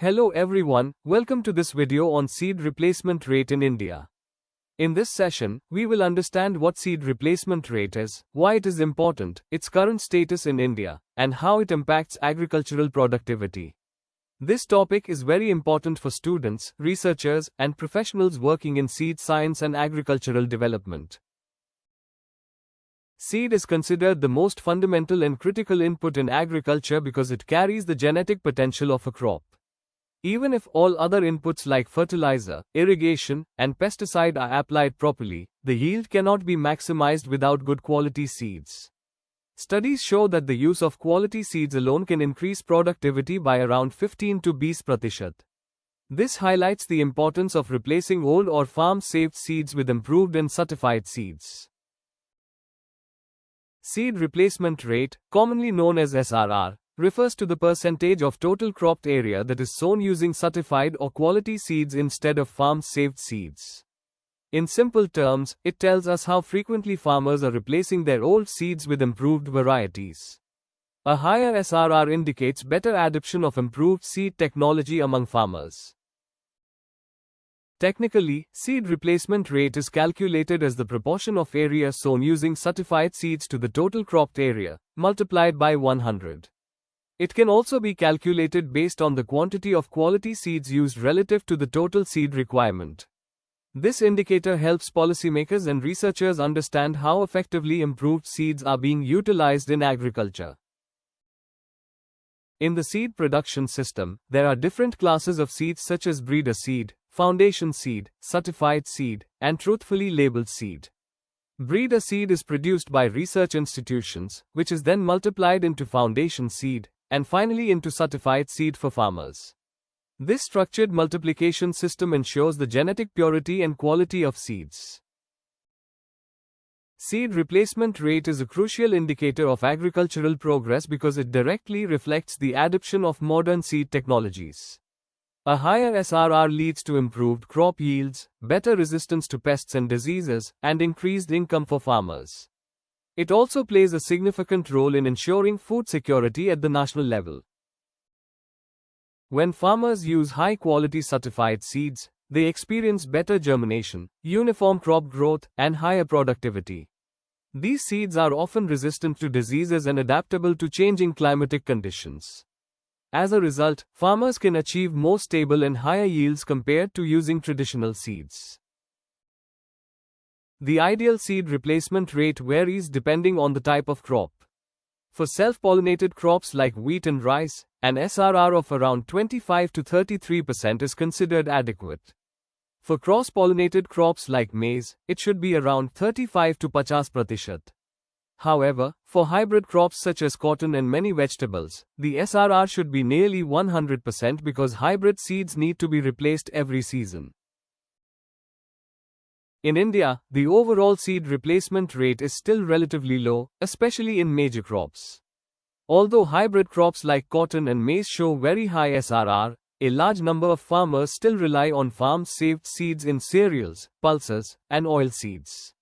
Hello everyone, welcome to this video on seed replacement rate in India. In this session, we will understand what seed replacement rate is, why it is important, its current status in India, and how it impacts agricultural productivity. This topic is very important for students, researchers, and professionals working in seed science and agricultural development. Seed is considered the most fundamental and critical input in agriculture because it carries the genetic potential of a crop. Even if all other inputs like fertilizer, irrigation, and pesticide are applied properly, the yield cannot be maximized without good quality seeds. Studies show that the use of quality seeds alone can increase productivity by around 15 to 20%. This highlights the importance of replacing old or farm-saved seeds with improved and certified seeds. Seed replacement rate, commonly known as SRR, refers to the percentage of total cropped area that is sown using certified or quality seeds instead of farm-saved seeds. In simple terms, it tells us how frequently farmers are replacing their old seeds with improved varieties. A higher SRR indicates better adoption of improved seed technology among farmers. Technically, seed replacement rate is calculated as the proportion of area sown using certified seeds to the total cropped area, multiplied by 100. It can also be calculated based on the quantity of quality seeds used relative to the total seed requirement. This indicator helps policymakers and researchers understand how effectively improved seeds are being utilized in agriculture. In the seed production system, there are different classes of seeds such as breeder seed, foundation seed, certified seed, and truthfully labeled seed. Breeder seed is produced by research institutions, which is then multiplied into foundation seed, and finally into certified seed for farmers. This structured multiplication system ensures the genetic purity and quality of seeds. Seed replacement rate is a crucial indicator of agricultural progress because it directly reflects the adoption of modern seed technologies. A higher SRR leads to improved crop yields, better resistance to pests and diseases, and increased income for farmers. It also plays a significant role in ensuring food security at the national level. When farmers use high-quality certified seeds, they experience better germination, uniform crop growth, and higher productivity. These seeds are often resistant to diseases and adaptable to changing climatic conditions. As a result, farmers can achieve more stable and higher yields compared to using traditional seeds. The ideal seed replacement rate varies depending on the type of crop. For self-pollinated crops like wheat and rice, an SRR of around 25 to 33% is considered adequate. For cross-pollinated crops like maize, it should be around 35 to 50%. However, for hybrid crops such as cotton and many vegetables, the SRR should be nearly 100% because hybrid seeds need to be replaced every season. In India, the overall seed replacement rate is still relatively low, especially in major crops. Although hybrid crops like cotton and maize show very high SRR, a large number of farmers still rely on farm-saved seeds in cereals, pulses, and oilseeds.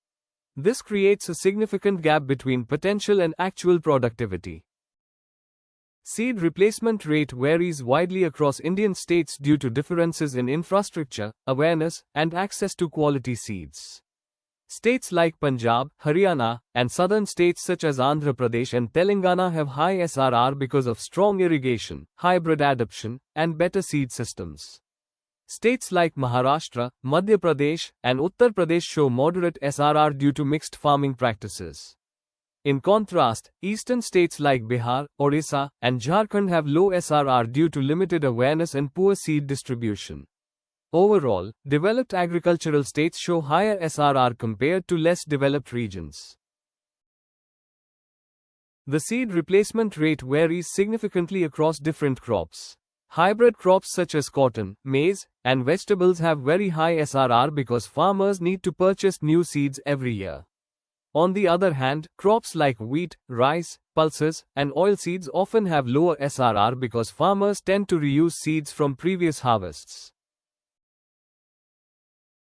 This creates a significant gap between potential and actual productivity. Seed replacement rate varies widely across Indian states due to differences in infrastructure, awareness, and access to quality seeds. States like Punjab, Haryana, and southern states such as Andhra Pradesh and Telangana have high SRR because of strong irrigation, hybrid adoption, and better seed systems. States like Maharashtra, Madhya Pradesh, and Uttar Pradesh show moderate SRR due to mixed farming practices. In contrast, eastern states like Bihar, Orissa, and Jharkhand have low SRR due to limited awareness and poor seed distribution. Overall, developed agricultural states show higher SRR compared to less developed regions. The seed replacement rate varies significantly across different crops. Hybrid crops such as cotton, maize, and vegetables have very high SRR because farmers need to purchase new seeds every year. On the other hand, crops like wheat, rice, pulses, and oilseeds often have lower SRR because farmers tend to reuse seeds from previous harvests.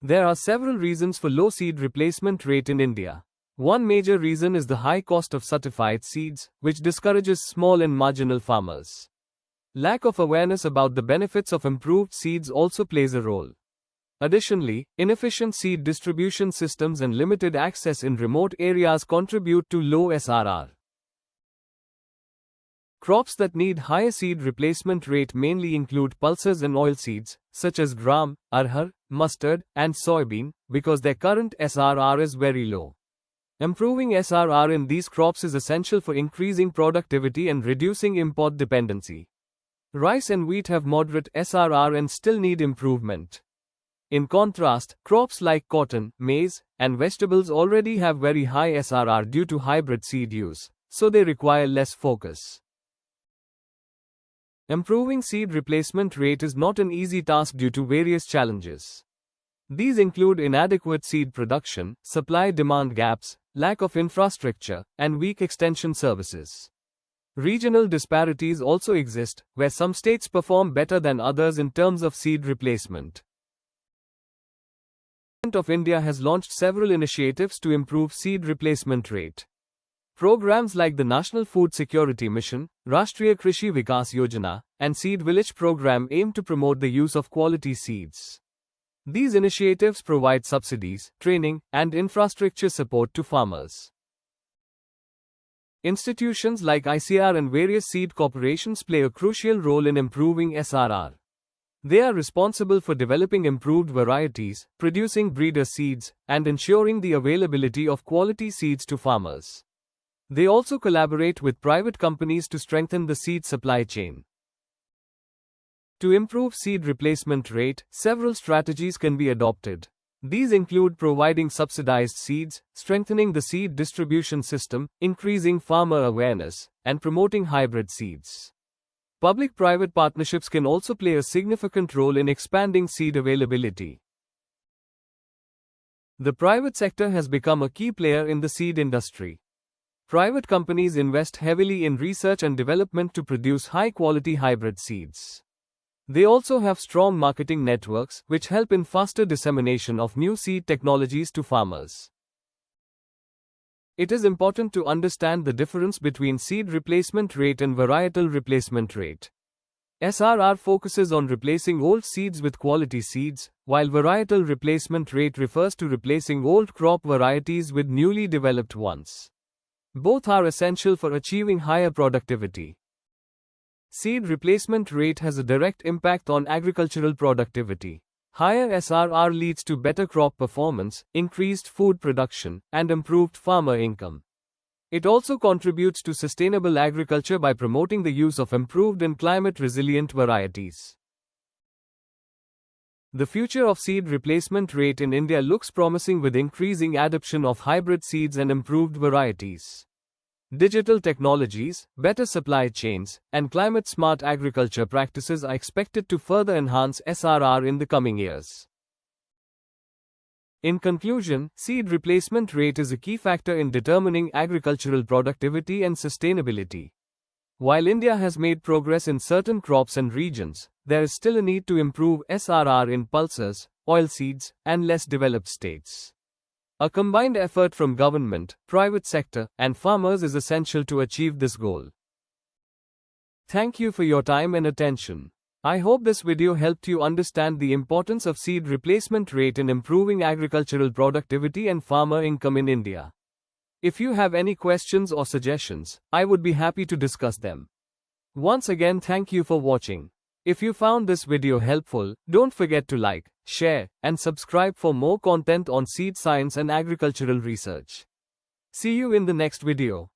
There are several reasons for low seed replacement rate in India. One major reason is the high cost of certified seeds, which discourages small and marginal farmers. Lack of awareness about the benefits of improved seeds also plays a role. Additionally, inefficient seed distribution systems and limited access in remote areas contribute to low SRR. Crops that need higher seed replacement rate mainly include pulses and oilseeds, such as gram, arhar, mustard, and soybean, because their current SRR is very low. Improving SRR in these crops is essential for increasing productivity and reducing import dependency. Rice and wheat have moderate SRR and still need improvement. In contrast, crops like cotton, maize, and vegetables already have very high SRR due to hybrid seed use, so they require less focus. Improving seed replacement rate is not an easy task due to various challenges. These include inadequate seed production, supply-demand gaps, lack of infrastructure, and weak extension services. Regional disparities also exist, where some states perform better than others in terms of seed replacement. The Government of India has launched several initiatives to improve seed replacement rate. Programs like the National Food Security Mission, Rashtriya Krishi Vikas Yojana, and Seed Village program aim to promote the use of quality seeds. These initiatives provide subsidies, training, and infrastructure support to farmers. Institutions like ICAR and various seed corporations play a crucial role in improving SRR. They are responsible for developing improved varieties, producing breeder seeds, and ensuring the availability of quality seeds to farmers. They also collaborate with private companies to strengthen the seed supply chain. To improve seed replacement rate, several strategies can be adopted. These include providing subsidized seeds, strengthening the seed distribution system, increasing farmer awareness, and promoting hybrid seeds. Public-private partnerships can also play a significant role in expanding seed availability. The private sector has become a key player in the seed industry. Private companies invest heavily in research and development to produce high-quality hybrid seeds. They also have strong marketing networks, which help in faster dissemination of new seed technologies to farmers. It is important to understand the difference between seed replacement rate and varietal replacement rate. SRR focuses on replacing old seeds with quality seeds, while varietal replacement rate refers to replacing old crop varieties with newly developed ones. Both are essential for achieving higher productivity. Seed replacement rate has a direct impact on agricultural productivity. Higher SRR leads to better crop performance, increased food production, and improved farmer income. It also contributes to sustainable agriculture by promoting the use of improved and climate-resilient varieties. The future of seed replacement rate in India looks promising with increasing adoption of hybrid seeds and improved varieties. Digital technologies, better supply chains, and climate-smart agriculture practices are expected to further enhance SRR in the coming years. In conclusion, seed replacement rate is a key factor in determining agricultural productivity and sustainability. While India has made progress in certain crops and regions, there is still a need to improve SRR in pulses, oilseeds, and less developed states. A combined effort from government, private sector, and farmers is essential to achieve this goal. Thank you for your time and attention. I hope this video helped you understand the importance of seed replacement rate in improving agricultural productivity and farmer income in India. If you have any questions or suggestions, I would be happy to discuss them. Once again, thank you for watching. If you found this video helpful, don't forget to like, share, and subscribe for more content on seed science and agricultural research. See you in the next video.